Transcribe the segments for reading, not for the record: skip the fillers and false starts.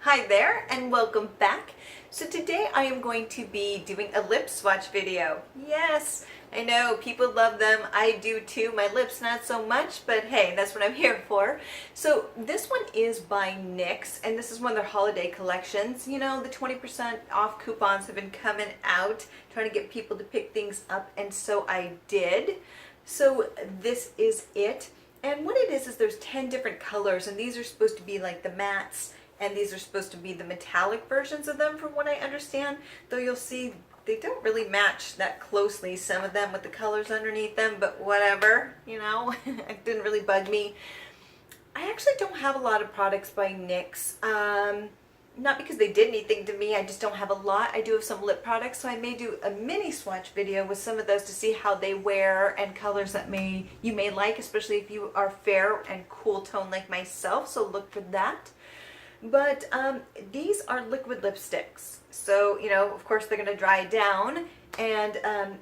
Hi there and welcome back. So today I am going to be doing a lip swatch video. Yes, I know people love them. I do too. My lips not so much, but hey, that's what I'm here for. So this one is by NYX and this is one of their holiday collections. You know, the 20% off coupons have been coming out, trying to get people to pick things up, and so I did. So this is it. And what it is there's 10 different colors, and these are supposed to be like the mattes, and these are supposed to be the metallic versions of them from what I understand, though you'll see they don't really match that closely, some of them with the colors underneath them, but whatever, you know, it didn't really bug me. I actually don't have a lot of products by NYX, not because they did anything to me, I just don't have a lot. I do have some lip products, so I may do a mini swatch video with some of those to see how they wear and colors that you may like, especially if you are fair and cool tone like myself, so look for that. But these are liquid lipsticks, so you know, of course they're going to dry down and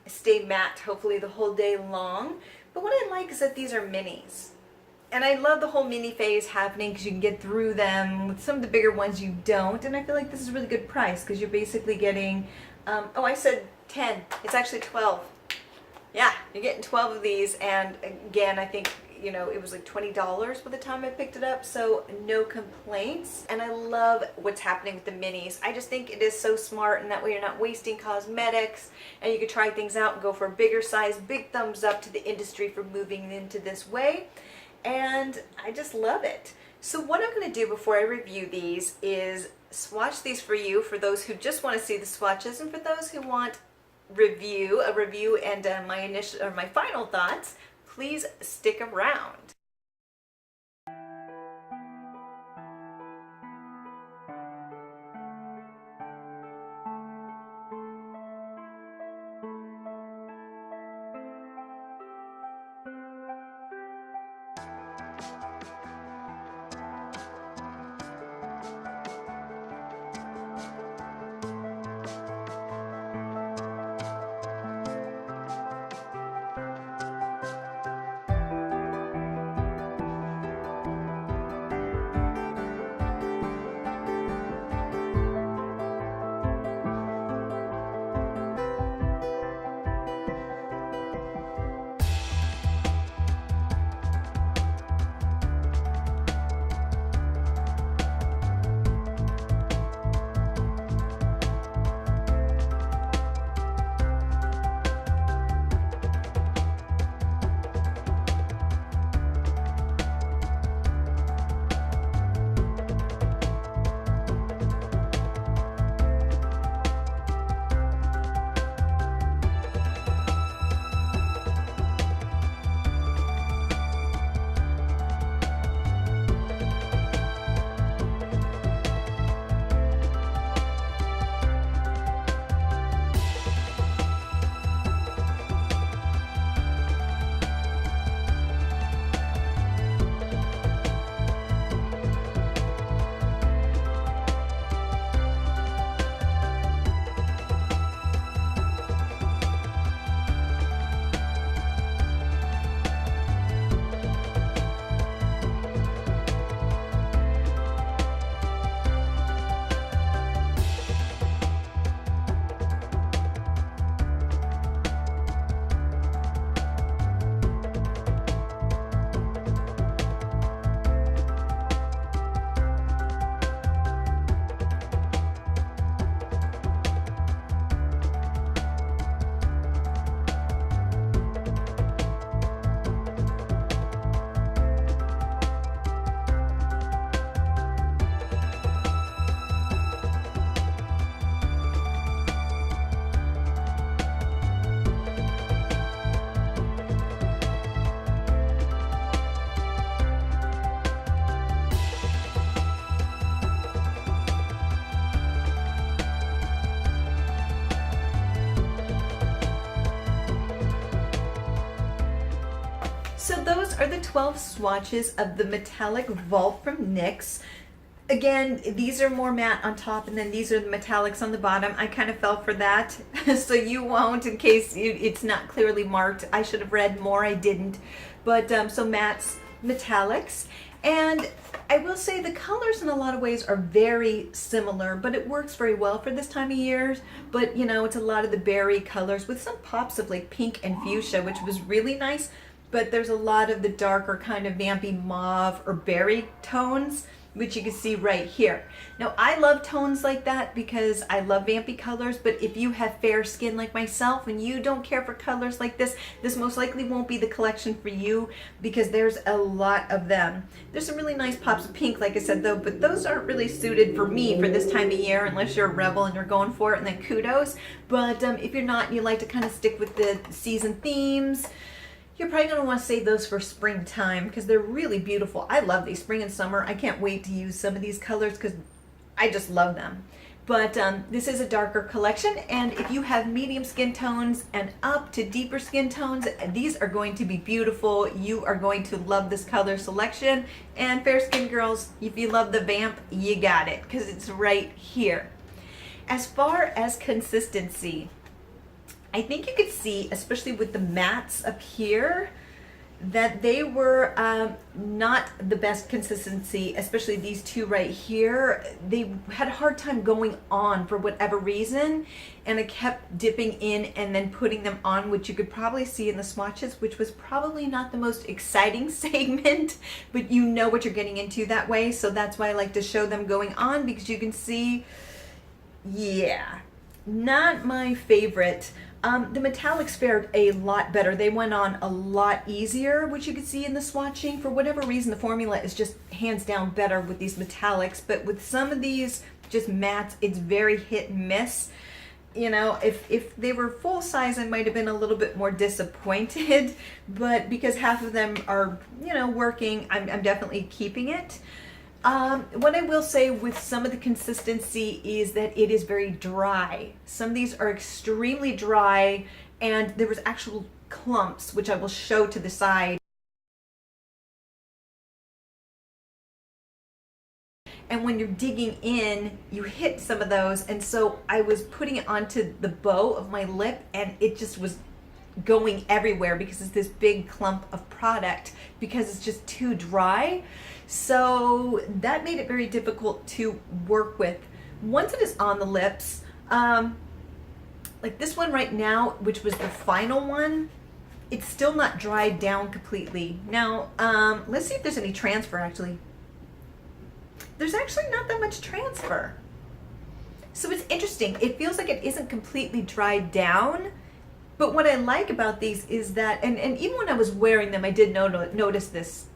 stay matte hopefully the whole day long. But what I like is that these are minis, and I love the whole mini phase happening because you can get through them. With some of the bigger ones you don't, and I feel like this is a really good price because you're basically getting oh, I said 10, it's actually 12. Yeah, you're getting 12 of these, and again, I think, you know, it was like $20 by the time I picked it up, so no complaints. And I love what's happening with the minis. I just think it is so smart, and that way you're not wasting cosmetics, and you can try things out and go for a bigger size. Big thumbs up to the industry for moving into this way, and I just love it. So what I'm going to do before I review these is swatch these for you, for those who just want to see the swatches, and for those who want a review and my final thoughts. Please stick around. So those are the 12 swatches of the Metallic Vault from NYX. Again, these are more matte on top, and then these are the metallics on the bottom. I kind of fell for that, so you won't, in case it's not clearly marked. I should have read more, I didn't. But so mattes, metallics, And I will say the colors in a lot of ways are very similar, but it works very well for this time of year. But you know, it's a lot of the berry colors with some pops of like pink and fuchsia, which was really nice. But there's a lot of the darker kind of vampy mauve or berry tones, which you can see right here. Now, I love tones like that because I love vampy colors, but if you have fair skin like myself and you don't care for colors like this most likely won't be the collection for you because there's a lot of them. There's some really nice pops of pink, like I said, though, but those aren't really suited for me for this time of year unless you're a rebel and you're going for it, and then kudos. But if you're not and you like to kind of stick with the season themes, you're probably going to want to save those for springtime because they're really beautiful. I love these spring and summer. I can't wait to use some of these colors because I just love them. But this is a darker collection, and if you have medium skin tones and up to deeper skin tones, these are going to be beautiful. You are going to love this color selection. And fair skin girls, if you love the vamp, you got it because it's right here. As far as consistency, I think you could see, especially with the mattes up here, that they were not the best consistency, especially these two right here. They had a hard time going on for whatever reason, and I kept dipping in and then putting them on, which you could probably see in the swatches, which was probably not the most exciting segment, but you know what you're getting into that way, so that's why I like to show them going on, because you can see, yeah, not my favorite. The metallics fared a lot better. They went on a lot easier, which you can see in the swatching. For whatever reason, the formula is just hands down better with these metallics, but with some of these just mattes, it's very hit and miss. You know, if they were full size, I might have been a little bit more disappointed, but because half of them are, you know, working, I'm definitely keeping it. What I will say with some of the consistency is that it is very dry. Some of these are extremely dry, and there was actual clumps, which I will show to the side. And when you're digging in, you hit some of those, and so I was putting it onto the bow of my lip, and it just was going everywhere because it's this big clump of product because it's just too dry. So that made it very difficult to work with. Once it is on the lips, like this one right now, which was the final one, it's still not dried down completely. Now, let's see if there's any transfer actually. There's actually not that much transfer. So it's interesting. It feels like it isn't completely dried down. But what I like about these is that, and even when I was wearing them, I did notice this.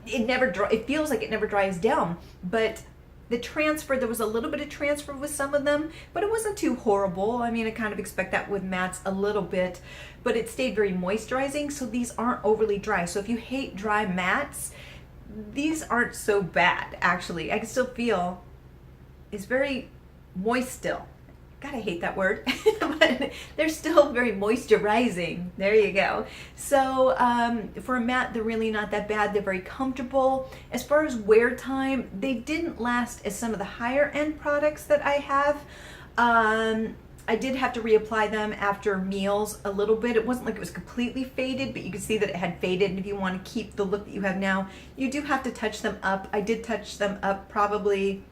It feels like it never dries down. But the transfer, there was a little bit of transfer with some of them, but it wasn't too horrible. I mean, I kind of expect that with mattes a little bit, but it stayed very moisturizing, so these aren't overly dry. So if you hate dry mattes, these aren't so bad, actually. I can still feel it's very moist still. God, I hate that word, but they're still very moisturizing. There you go. So for a matte, they're really not that bad. They're very comfortable. As far as wear time, they didn't last as some of the higher end products that I have. I did have to reapply them after meals a little bit. It wasn't like it was completely faded, but you could see that it had faded. And if you want to keep the look that you have now, you do have to touch them up. I did touch them up probably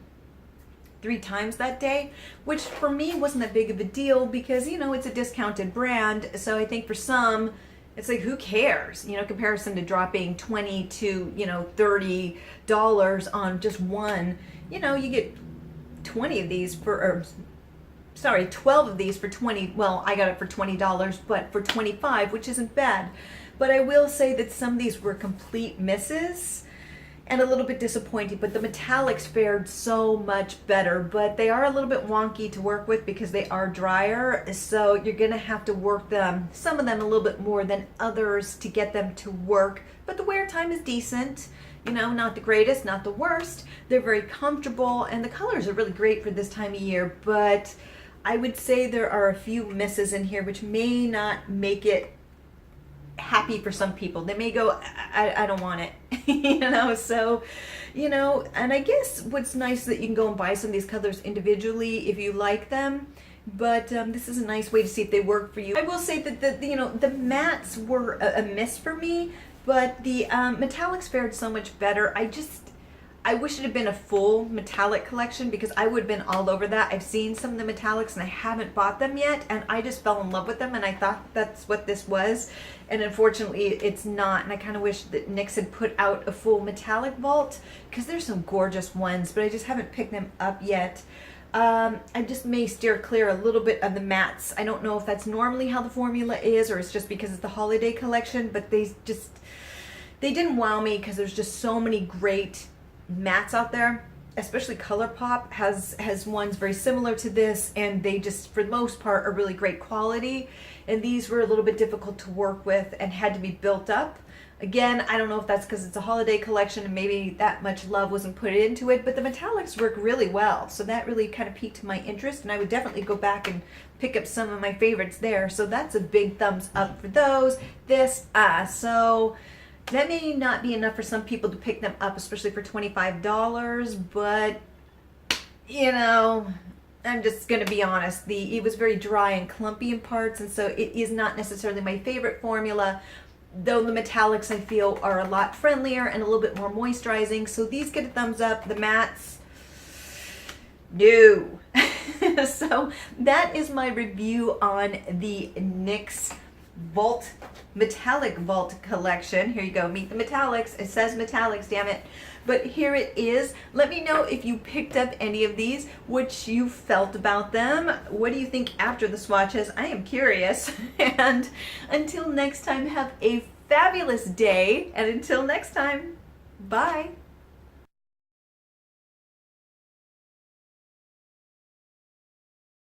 3 times that day, which for me wasn't that big of a deal because, you know, it's a discounted brand. So I think for some, it's like, who cares? You know, comparison to dropping $20 to, you know, $30 on just one. You know, you get 20 of these for, or sorry, 12 of these for 20. Well, I got it for $20, but for 25, which isn't bad. But I will say that some of these were complete misses and a little bit disappointing, but the metallics fared so much better, but they are a little bit wonky to work with because they are drier, so you're gonna have to work them, some of them a little bit more than others to get them to work, but the wear time is decent. You know, not the greatest, not the worst. They're very comfortable, and the colors are really great for this time of year, but I would say there are a few misses in here which may not make it happy for some people. They may go, I don't want it, you know, so, you know, and I guess what's nice is that you can go and buy some of these colors individually if you like them, but this is a nice way to see if they work for you. I will say that the you know, the mattes were a miss for me. But the metallics fared so much better. I wish it had been a full metallic collection because I would have been all over that. I've seen some of the metallics and I haven't bought them yet, and I just fell in love with them and I thought that's what this was. And unfortunately it's not, and I kind of wish that NYX had put out a full metallic vault because there's some gorgeous ones, but I just haven't picked them up yet. I just may steer clear a little bit of the mattes. I don't know if that's normally how the formula is or it's just because it's the holiday collection, but they didn't wow me because there's just so many great mattes out there. Especially ColourPop has ones very similar to this, and they just for the most part are really great quality, and these were a little bit difficult to work with and had to be built up. Again, I don't know if that's because it's a holiday collection and maybe that much love wasn't put into it, but the metallics work really well, so that really kind of piqued my interest, and I would definitely go back and pick up some of my favorites there. So that's a big thumbs up for those. So that may not be enough for some people to pick them up, especially for $25, but you know, I'm just going to be honest. It was very dry and clumpy in parts, and so it is not necessarily my favorite formula, though the metallics I feel are a lot friendlier and a little bit more moisturizing. So these get a thumbs up. The mattes, no. So that is my review on the NYX Vault Metallic Vault collection. Here you go, meet the metallics. It says metallics, damn it. But here it is. Let me know if you picked up any of these, what you felt about them. What do you think after the swatches? I am curious. And until next time, have a fabulous day. And until next time, bye.